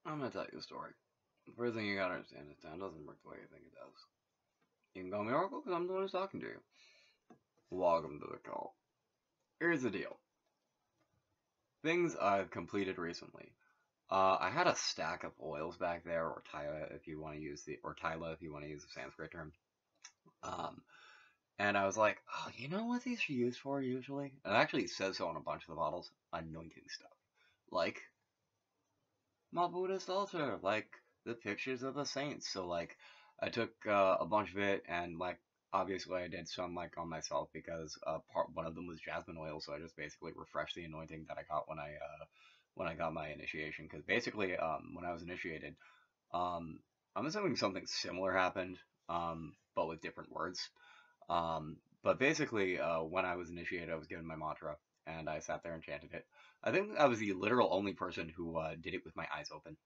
I'm gonna tell you a story. First thing you gotta understand is town doesn't work the way you think it does. You can call me Oracle because I'm the one who's talking to you. Welcome to the call. Here's the deal. Things I've completed recently. I had a stack of oils back there, or Tyla if you want to use the Sanskrit term. Um, and I was like, oh, you know what these are used for usually? And it actually says so on a bunch of the bottles. Anointing stuff. Like my Buddhist altar, like the pictures of the saints. So like, I took a bunch of it, and like obviously I did some like on myself because one of them was jasmine oil, so I just basically refreshed the anointing that I got when I got my initiation. Because basically, when I was initiated, um, I'm assuming something similar happened, but with different words. But basically, when I was initiated, I was given my mantra, and I sat there and chanted it. I think I was the literal only person who did it with my eyes open,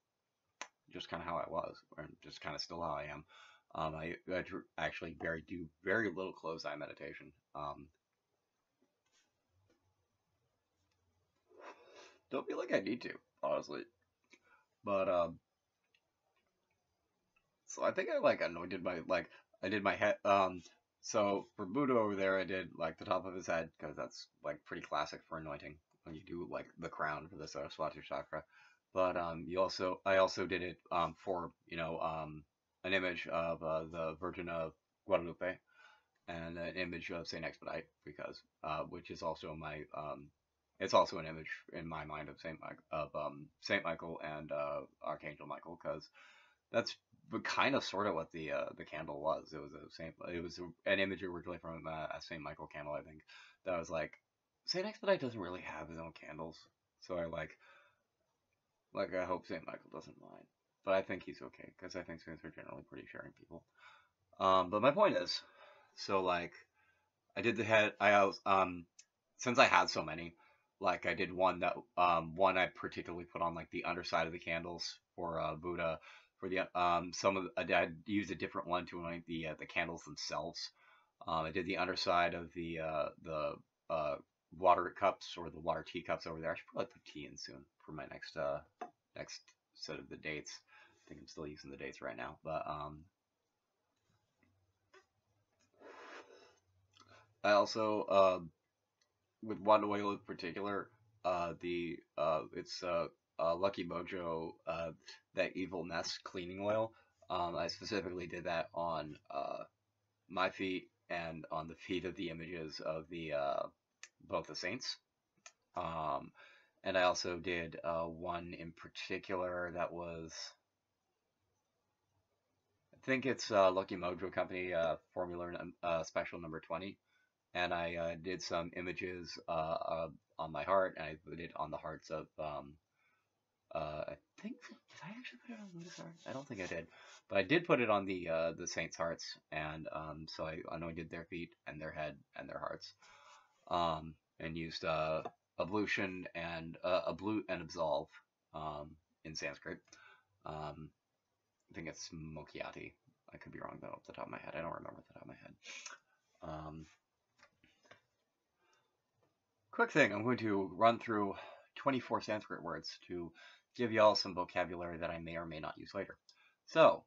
just kind of how I was, or just kind of still how I am. I actually do very little closed eye meditation. Don't feel like I need to, honestly. But so I think I like anointed my like I did my head. So for Buddha over there, I did like the top of his head because that's like pretty classic for anointing when you do like the crown for the Saraswati chakra. But I also did it for an image of the Virgin of Guadalupe and an image of Saint Expedite because which is also my it's also an image in my mind of Saint Michael and Archangel Michael because that's kind of sort of what the candle was. It was an image originally from a Saint Michael candle, I think. That was like Saint Expedite doesn't really have his own candles, so I I hope Saint Michael doesn't mind, but I think he's okay because I think saints are generally pretty sharing people. But my point is, so like I did the head. Since I had so many, like I did one I particularly put on like the underside of the candles for Buddha. For the I used a different one to anoint the candles themselves. I did the underside of the water cups or the water tea cups over there. I should probably put tea in soon for my next set of the dates. I think I'm still using the dates right now, but I also with one oil in particular, the it's Lucky Mojo, that evil nest cleaning oil. I specifically did that on my feet and on the feet of the images of the both the saints. Um, and I also did one in particular that was, I think it's Lucky Mojo Company Formula Special Number 20. And I did some images on my heart, and I put it on the hearts of I think did I actually put it on Buddha's heart? I don't think I did, but I did put it on the saints' hearts, and so I anointed their feet and their head and their hearts, and used ablution and ablute and absolve in Sanskrit. I think it's mokiati. I could be wrong though off the top of my head. I don't remember off the top of my head. Um, Quick thing, I'm going to run through 24 Sanskrit words to give y'all some vocabulary that I may or may not use later. So,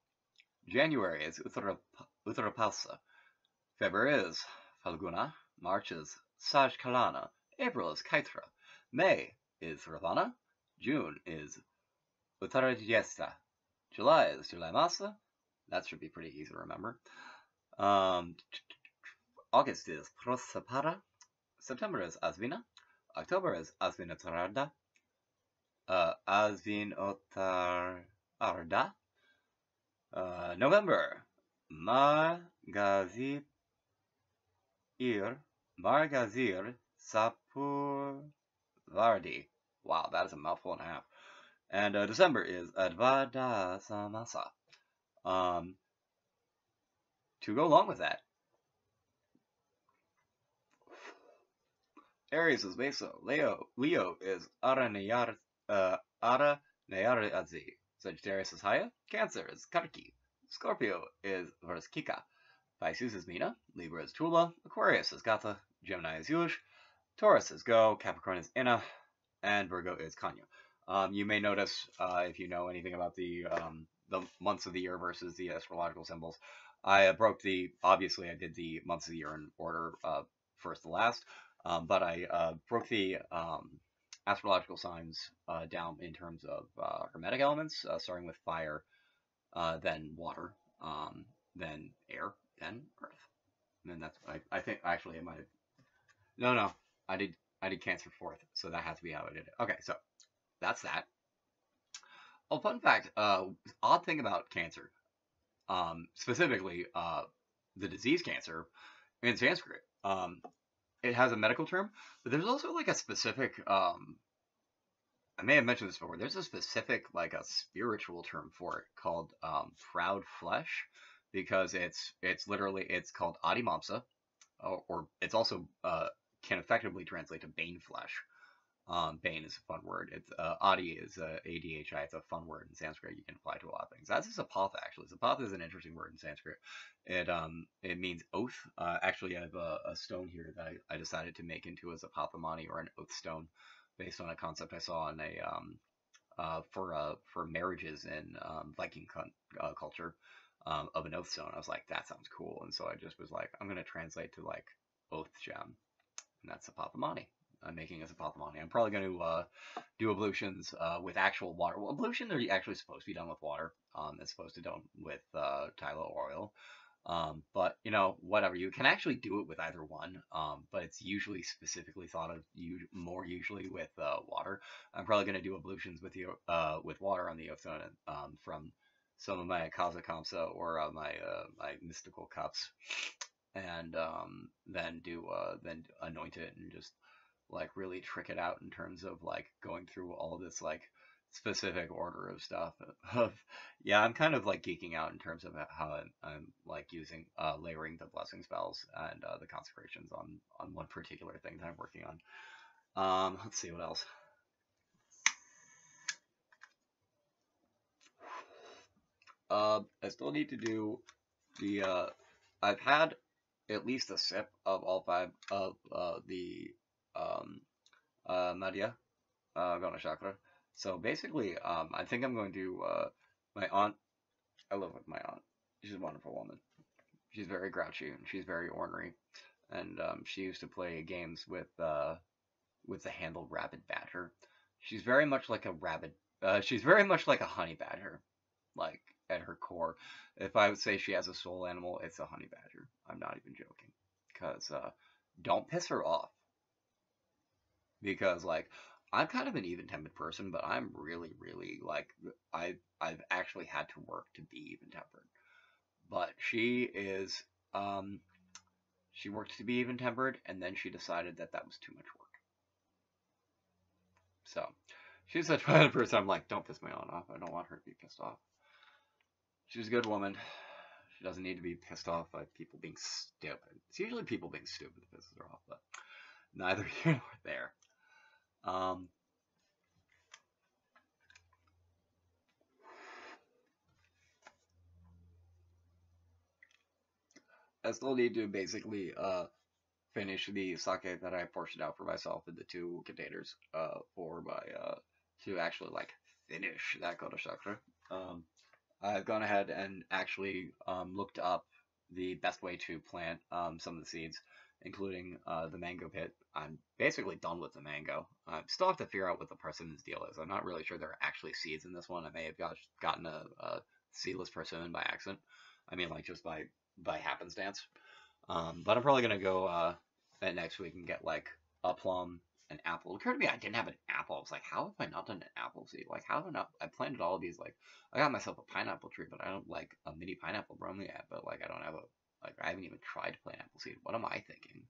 January is Uttarapalsa. February is Falguna. March is Sajkalana. April is Kaitra. May is Ravana. June is Uttaradyesta. July is July Masa. That should be pretty easy to remember. August is Prasapara. September is Asvina. October is Asvinotarada. Asvinotarada. November, Margazir. Margazir Sapurvardi. Wow, that is a mouthful and a half. And December is Advadasamasa. To go along with that, Aries is Meso. Leo is Aranayarazi. Sagittarius is Haya. Cancer is Karki. Scorpio is Verskika. Pisces is Mina. Libra is Tula. Aquarius is Gata. Gemini is Yush. Taurus is Go. Capricorn is Inna. And Virgo is Kanya. You may notice if you know anything about the months of the year versus the astrological symbols. I broke the obviously I did the months of the year in order first to last, but I broke the astrological signs down in terms of hermetic elements, starting with fire, then water, then air, then earth. And then that's I think actually it might have no I did Cancer fourth, so that has to be how I did it. Okay, so that's that. Oh, fun fact, odd thing about cancer, specifically the disease cancer in Sanskrit. It has a medical term, but there's also like a specific I may have mentioned this before. There's a specific like a spiritual term for it called proud flesh, because it's literally it's called adimamsa, or it's also can effectively translate to bane flesh. Bane is a fun word. It's Adi is adhi. It's a fun word in Sanskrit. You can apply to a lot of things. That's a zapatha actually. Zapatha is an interesting word in Sanskrit. It means oath. Actually, I have a stone here that I decided to make into a zapatha mani, or an oath stone, based on a concept I saw in a for marriages in Viking culture, of an oath stone. I was like, that sounds cool, and so I just was like, I'm gonna translate to like oath gem, and that's zapatha mani. I'm making a zapatha mani. I'm probably going to do ablutions with actual water. Well, ablutions are actually supposed to be done with water. It's supposed to be done with Tylo oil. But, you know, whatever. You can actually do it with either one, but it's usually specifically thought of more usually with water. I'm probably going to do ablutions with water on the Othona from some of my Kaza Kamsa or my mystical cups, and then anoint it and just like really trick it out in terms of like going through all this like specific order of stuff. Of yeah, I'm kind of like geeking out in terms of how I'm like using layering the blessing spells and the consecrations on one particular thing that I'm working on. Let's see what else. I still need to do the I've had at least a sip of all five of the Madhya Gona Chakra. So basically, I think I'm going to my aunt. I live with my aunt. She's a wonderful woman. She's very grouchy and she's very ornery, and she used to play games with the handle Rabbit Badger. She's very much like a rabbit. She's very much like a honey badger, like at her core. If I would say she has a soul animal, it's a honey badger. I'm not even joking. Because don't piss her off. Because like I'm kind of an even-tempered person, but I'm really, really like I've actually had to work to be even-tempered. But she is she worked to be even-tempered, and then she decided that that was too much work. So she's such a person. I'm like, don't piss my aunt off. I don't want her to be pissed off. She's a good woman. She doesn't need to be pissed off by people being stupid. It's usually people being stupid that pisses her off, but neither here nor there. I still need to basically finish the sake that I portioned out for myself in the 2 containers for my to actually like finish that Koto Chakra. I've gone ahead and actually looked up the best way to plant some of the seeds, including the mango pit. I'm basically done with the mango. I still have to figure out what the persimmon's deal is. I'm not really sure there are actually seeds in this one. I may have gotten a seedless persimmon by accident. I mean, like just by happenstance. But I'm probably gonna go next week and get like a plum, an apple. It occurred to me I didn't have an apple. I was like, how have I not done an apple seed? Like, how have I not? I planted all of these. Like, I got myself a pineapple tree, but I don't like a mini pineapple bromeliad. Yet, but like, I don't have a like. I haven't even tried to plant apple seed. What am I thinking?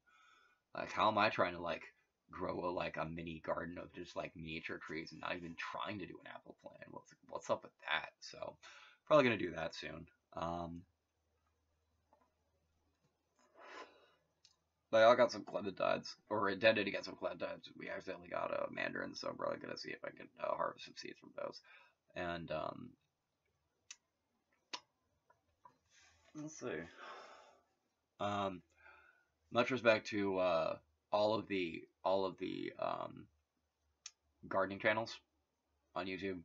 Like, how am I trying to like grow a mini garden of just like miniature trees and not even trying to do an apple plant? What's up with that? So, probably gonna do that soon. They all got some clementines, or intended to get some clementines. We accidentally got a mandarin, so I'm probably gonna see if I can harvest some seeds from those. And let's see. Much respect to all of the gardening channels. on YouTube.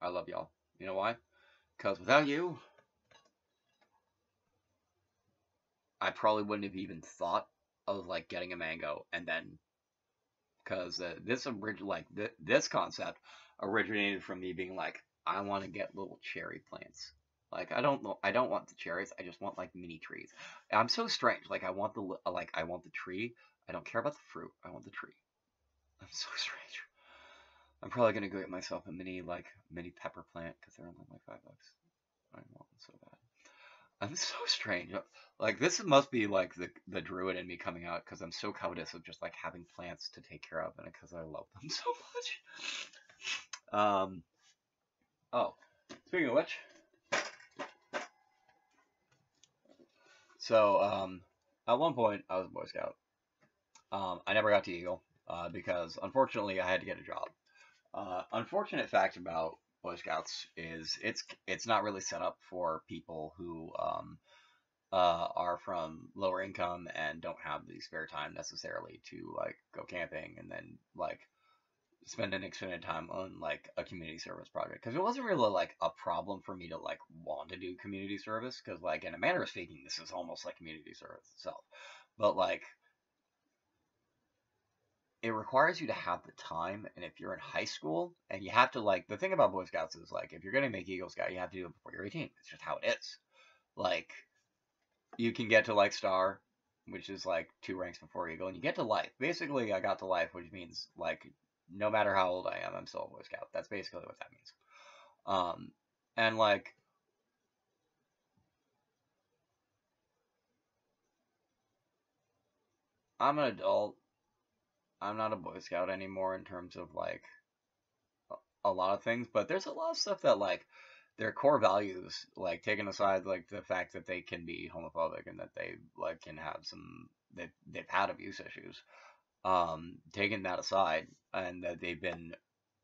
I love y'all. You know why? Because without you, I probably wouldn't have even thought of like getting a mango, and then because this concept originated from me being like, I want to get little cherry plants. Like I don't want the cherries. I just want like mini trees. I'm so strange. Like I want the tree. I don't care about the fruit. I want the tree. I'm so strange. I'm probably gonna go get myself a mini pepper plant because they're only like $5. I want them so bad. I'm so strange. Like this must be like the druid in me coming out because I'm so covetous of just like having plants to take care of and because I love them so much. Oh, speaking of which, so at one point I was a Boy Scout. I never got to Eagle because unfortunately I had to get a job. Unfortunate fact about Boy Scouts is it's not really set up for people who are from lower income and don't have the spare time necessarily to like go camping and then like spend an extended time on like a community service project because it wasn't really like a problem for me to like want to do community service because like in a manner of speaking this is almost like community service itself, but like it requires you to have the time, and if you're in high school and you have to like the thing about Boy Scouts is like if you're gonna make Eagle Scout you have to do it before you're 18. It's just how it is. Like you can get to like Star, which is like 2 ranks before Eagle, and you get to Life. Basically, I got to Life, which means like no matter how old I am, I'm still a Boy Scout. That's basically what that means. And like I'm an adult. I'm not a Boy Scout anymore in terms of like a lot of things, but there's a lot of stuff that like their core values, like taking aside like the fact that they can be homophobic and that they like can have some they've had abuse issues. Taking that aside, and that they've been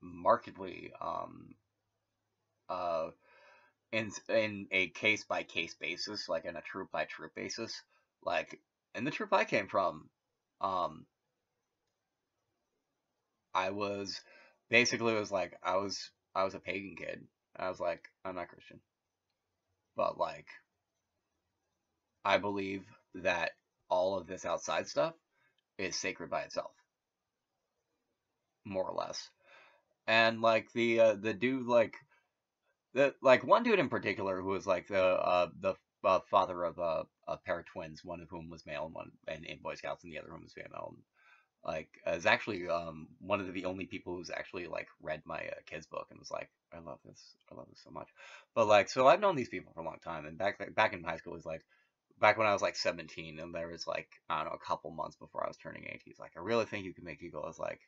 markedly uh, in a case by case basis, like in a troop by troop basis, like in the troop I came from, um, I was basically was like I was a pagan kid. I was like I'm not Christian, but like I believe that all of this outside stuff is sacred by itself, more or less. And like the dude like one dude in particular who was like the father of a pair of twins, one of whom was male and one and in Boy Scouts, and the other one was female. And, like is actually one of the only people who's actually like read my kids book and was like, I love this so much. But like, so I've known these people for a long time, and back in high school was like back when I was like 17, and there was like I don't know a couple months before I was turning 18. He's like, I really think you can make Eagle. I was like,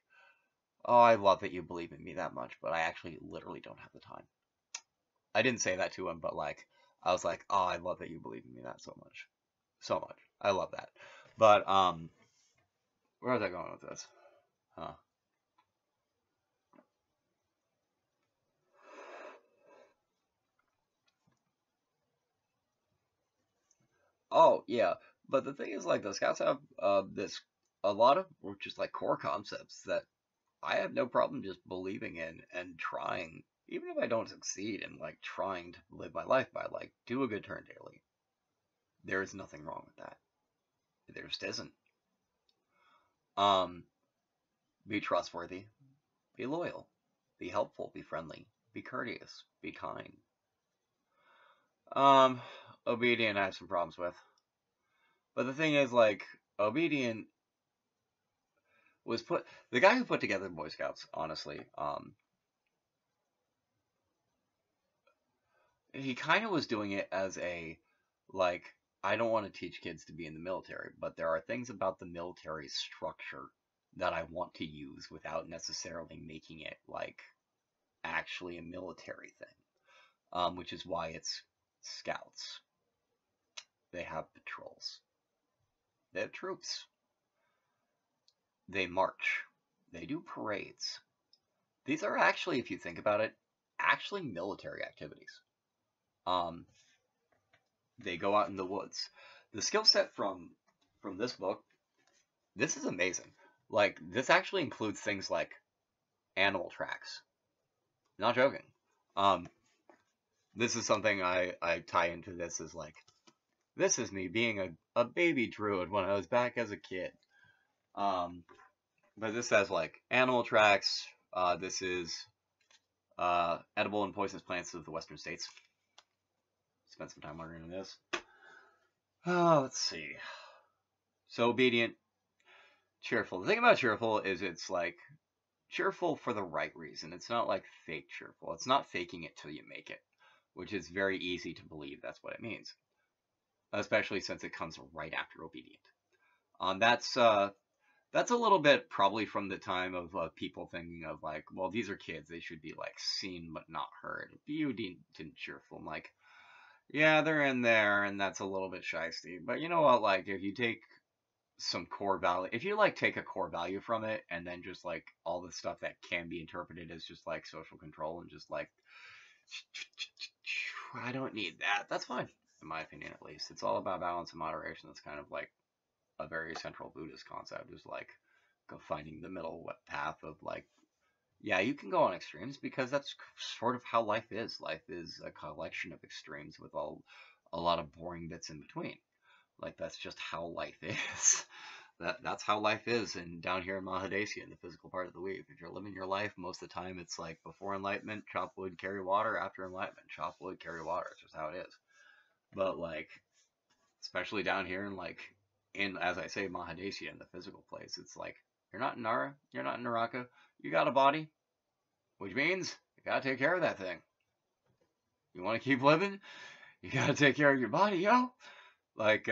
oh, I love that you believe in me that much, but I actually literally don't have the time. I didn't say that to him, but like I was like, "Oh, I love that you believe in me that so much, so much. I love that." But where was I going with this? Huh? Oh yeah. But the thing is, like the Scouts have this a lot of just like core concepts that I have no problem just believing in and trying, even if I don't succeed in like trying to live my life by like do a good turn daily. There is nothing wrong with that. There just isn't. Um, be trustworthy, be loyal, be helpful, be friendly, be courteous, be kind. Um, obedient I have some problems with. But the thing is, like, obedient was put the guy who put together the Boy Scouts, honestly, he kind of was doing it as a like I don't want to teach kids to be in the military, but there are things about the military structure that I want to use without necessarily making it like actually a military thing. Which is why it's scouts. They have patrols. They have troops. They march. They do parades. These are actually, if you think about it, actually military activities. Um, they go out in the woods. The skill set from this book, this is amazing. Like this actually includes things like animal tracks. Not joking. Um, this is something I tie into this as like, this is me being a baby druid when I was back as a kid. Um, but this has like animal tracks. This is edible and poisonous plants of the western states. Spent some time learning this. Let's see. So obedient, cheerful. The thing about cheerful is it's like cheerful for the right reason. It's not like fake cheerful. It's not faking it till you make it, which is very easy to believe that's what it means, especially since it comes right after obedient. That's a little bit probably from the time of people thinking of like, well, these are kids, they should be like seen but not heard. Didn't cheerful. I'm like, yeah, they're in there, and that's a little bit shysty. But you know what? Like, if you take some core value, if you like take a core value from it, and then just like all the stuff that can be interpreted as just like social control and just like, I don't need that. That's fine, in my opinion, at least. It's all about balance and moderation. That's kind of like a very central Buddhist concept, is like finding the middle path of like, yeah, you can go on extremes because that's sort of how life is. Life is a collection of extremes with a lot of boring bits in between. Like that's just how life is. That's how life is. And down here in Mahadesya, in the physical part of the weave, if you're living your life, most of the time it's like before enlightenment, chop wood, carry water. After enlightenment, chop wood, carry water. It's just how it is. But like, especially down here in like in, as I say, Mahadesya, in the physical place, it's like you're not in Nara, you're not in Naraka, you got a body, which means you gotta take care of that thing. You want to keep living, you gotta take care of your body, yo. Like,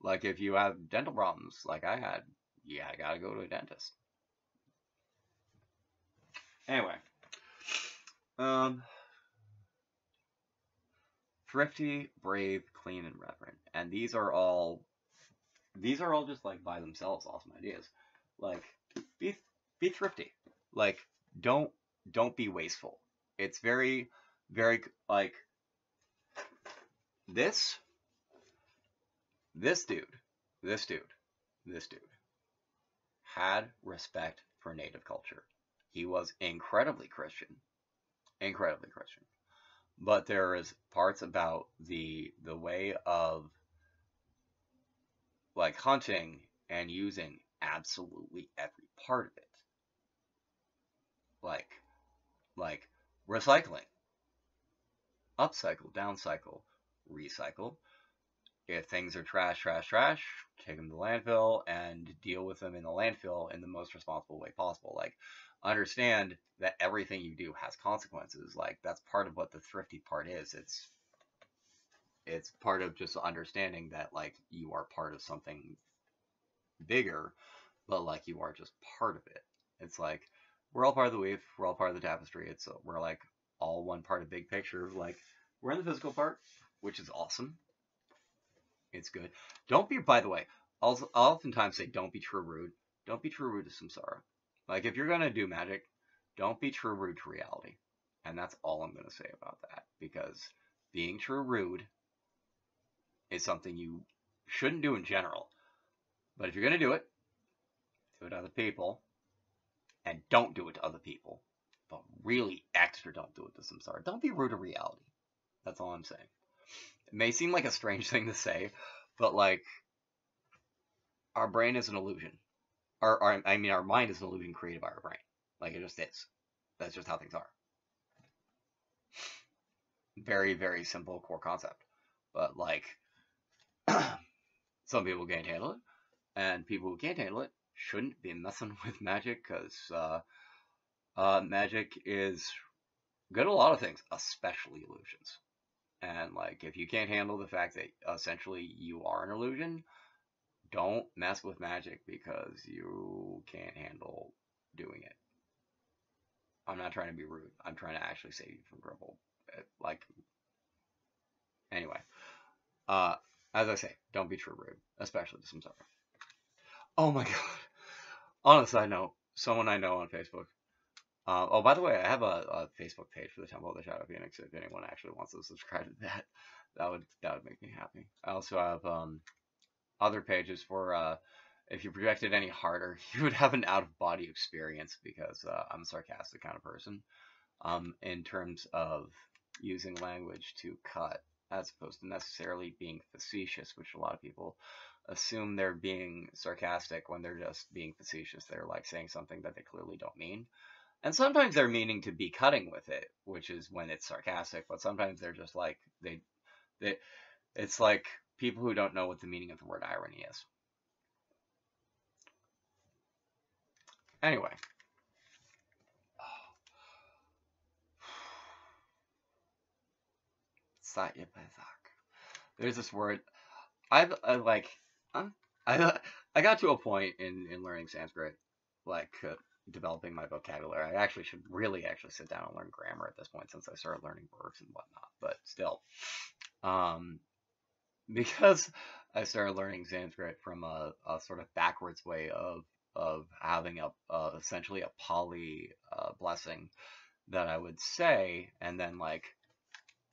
like if you have dental problems, like I had, yeah, I gotta go to a dentist. Anyway, um, thrifty, brave, clean, and reverent, and these are all just like by themselves awesome ideas. Like, be be thrifty. Like, don't don't be wasteful. It's very like this this dude, this dude, this dude had respect for native culture. He was incredibly Christian. But there is parts about the way of like hunting and using absolutely every part of it, like like recycling, upcycle, downcycle, recycle. If things are trash, take them to the landfill and deal with them in the landfill in the most responsible way possible. Like, understand that everything you do has consequences. Like, that's part of what the thrifty part is. It's part of just understanding that like you are part of something bigger, but like you are just part of it. It's like we're all part of the weave, we're all part of the tapestry. It's we're like all one part of big picture. Like, we're in the physical part, which is awesome. It's good. Don't be, by the way, I'll oftentimes say don't be true rude. Don't be true rude to samsara. Like, if you're going to do magic, don't be true rude to reality. And that's all I'm going to say about that. Because being true rude is something you shouldn't do in general. But if you're going to do it to other people. And don't do it to other people. But really extra don't do it to samsara. Don't be rude to reality. That's all I'm saying. It may seem like a strange thing to say, but like, our brain is an illusion. I mean, our mind is an illusion created by our brain. Like, it just is. That's just how things are. Very, very simple core concept. But like, some people can't handle it, and people who can't handle it shouldn't be messing with magic, because magic is good at a lot of things, especially illusions. And like, if you can't handle the fact that essentially you are an illusion, don't mess with magic because you can't handle doing it. I'm not trying to be rude. I'm trying to actually save you from trouble. Like, anyway, uh, as I say, don't be true rude, especially to samsara. Oh my god. On a side note, someone I know on Facebook. Oh, by the way, I have a Facebook page for the Temple of the Shadow Phoenix. If anyone actually wants to subscribe to that, that would make me happy. I also have other pages for if you projected any harder, you would have an out of body experience, because I'm a sarcastic kind of person. in terms of using language to cut, as opposed to necessarily being facetious, which a lot of people assume they're being sarcastic when they're just being facetious. They're like saying something that they clearly don't mean. And sometimes they're meaning to be cutting with it, which is when it's sarcastic, but sometimes they're just like they it's like people who don't know what the meaning of the word irony is. Anyway. There's this word I like I I got to a point in learning Sanskrit, like developing my vocabulary. I actually should really actually sit down and learn grammar at this point since I started learning verbs and whatnot. But still, because I started learning Sanskrit from a sort of backwards way of having essentially a Pali blessing that I would say, and then like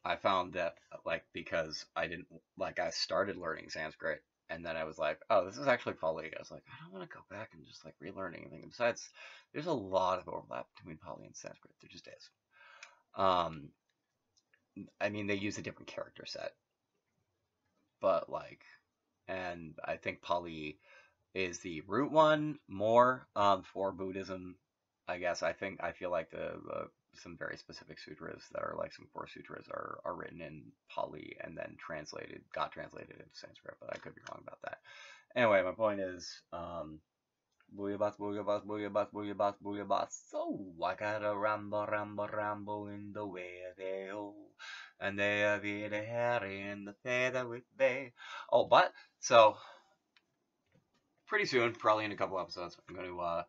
I found that like because I didn't like I started learning Sanskrit and then I was like, oh, this is actually Pali. I was like, I don't want to go back and just like relearn anything. And besides, there's a lot of overlap between Pali and Sanskrit. There just is. I mean, they use a different character set, but like, and I think Pali is the root one more for Buddhism. I guess I feel like the some very specific sutras that are like some core sutras are written in Pali and then got translated into Sanskrit, but I could be wrong about that. Anyway, my point is, booyah booyah booyah booyah booyah. So I gotta ramble in the way they go, and they be the hairy and the feather with bay. Oh, but so pretty soon, probably in a couple episodes, I'm going to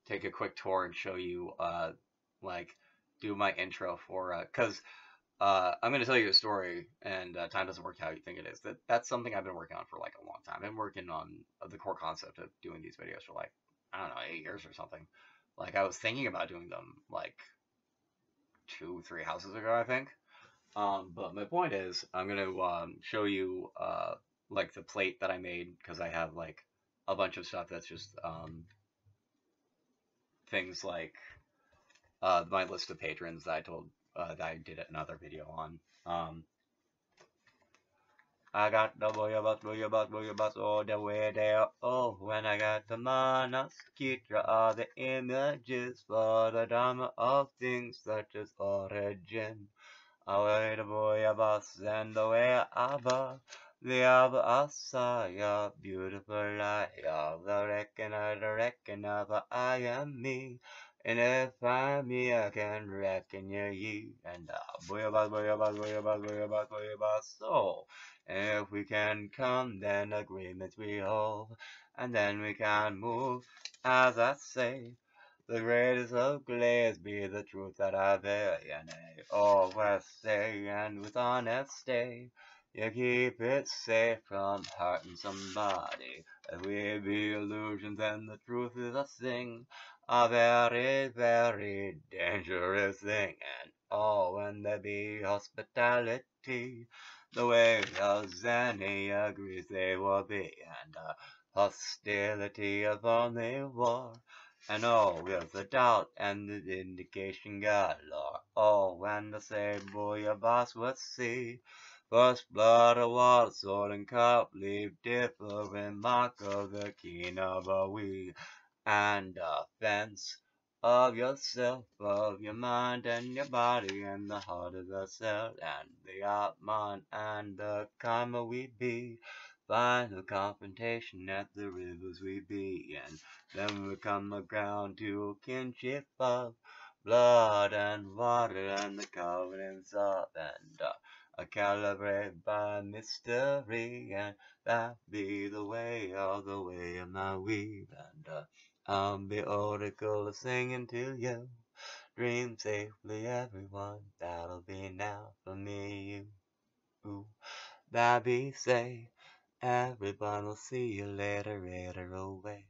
take a quick tour and show you, like, do my intro for, because I'm going to tell you a story, and time doesn't work how you think it is. That's something I've been working on for, like, a long time. I've been working on the core concept of doing these videos for, like, I don't know, 8 years or something. Like, I was thinking about doing them, like, 2-3 houses ago, I think. But my point is, I'm going to show you, like, the plate that I made, because I have, like, a bunch of stuff that's just things like my list of patrons that I did another video on. I got the booyah bus all the way there. Oh, when I got the manas, Kitra are the images for the Dharma of things such as origin. Away the booyah bus and the way Abba. The Abba Asaya, beautiful eye of the reckon of I am me. And if I'm me, I can reckon you ye. And booyah bus, so. And if we can come, then agreements we hold. And then we can move, as I say. The greatest of glares be the truth that I bear, and I always say, and with honesty, you keep it safe from hurting somebody. If we be illusions, then the truth is a thing, a very, very dangerous thing. And oh, when there be hospitality, the way of Zanny agrees they will be, and hostility upon the war. And oh, with the doubt and the vindication galore. Oh, when the same booyah boss would see. First blood of water, sword and cup, leave different mark of the king of a we. And offense of yourself, of your mind and your body, and the heart of the cell, and the Atman and the karma we be. Final confrontation at the rivers we be, and then we come around to a kinship of blood and water and the covenants of, and calibrate by mystery, and that be the way of my weave, and I'll be oracle of singing to you. Dream safely, everyone. That'll be now for me, you. That be say. Everyone will see you later, away.